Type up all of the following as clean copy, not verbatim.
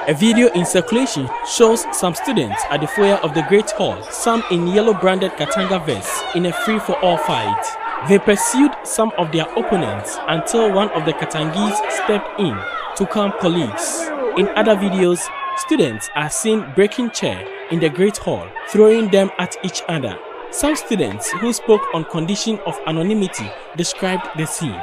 A video in circulation shows some students at the foyer of the Great Hall, some in yellow branded Katanga vests, in a free-for-all fight. They pursued some of their opponents until one of the Katangese stepped in to calm colleagues. In other videos, students are seen breaking chairs in the Great Hall, throwing them at each other. Some students who spoke on condition of anonymity described the scene.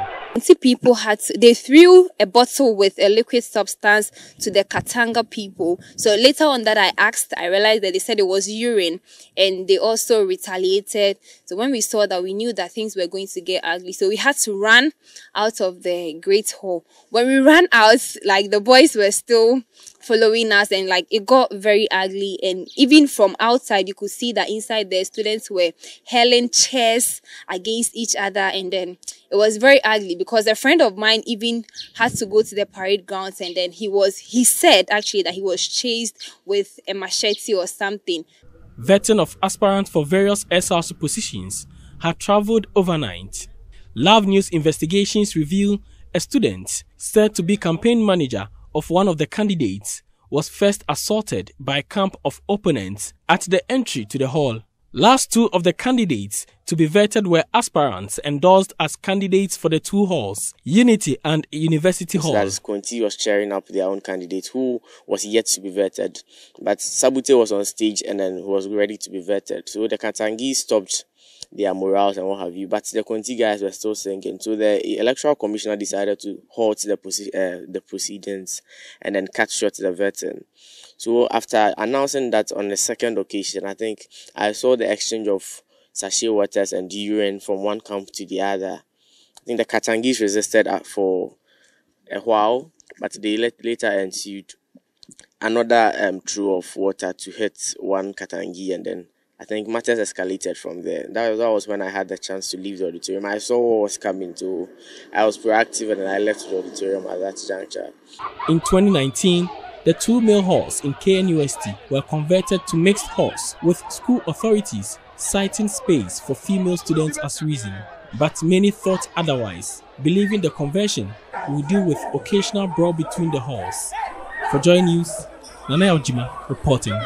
People they threw a bottle with a liquid substance to the Katanga people. So later on that I realized that they said it was urine, and they also retaliated. So when we saw that, we knew that things were going to get ugly. So we had to run out of the Great Hall. When we ran out, like, the boys were still following us, and like it got very ugly. And even from outside, you could see that inside the students were hurling chairs against each other, and then it was very ugly because a friend of mine even had to go to the parade grounds, and then he said actually that he was chased with a machete or something. Veteran of aspirants for various SRC positions had traveled overnight. Love News investigations reveal a student said to be campaign manager of one of the candidates was first assaulted by a camp of opponents at the entry to the hall. Last two of the candidates to be vetted were aspirants endorsed as candidates for the two halls, Unity and University Hall. That is, Conti was cheering up their own candidate who was yet to be vetted. But Sabute was on stage and then was ready to be vetted. So the Katangese stopped their morals and what have you, but the Conti guys were still sinking. So the electoral commissioner decided to halt the proceedings and then cut short the vetting. So after announcing that on the second occasion, I think I saw the exchange of sachet waters and urine from one camp to the other. I think the Katangese resisted for a while, but they later ensued another throw of water to hit one Katangi, and then I think matters escalated from there. That was when I had the chance to leave the auditorium. I saw what was coming, so I was proactive and I left the auditorium at that juncture. In 2019, the two male halls in KNUST were converted to mixed halls, with school authorities citing space for female students as reason. But many thought otherwise, believing the conversion will deal with occasional brawl between the halls. For Joy News, Nana Ojima reporting.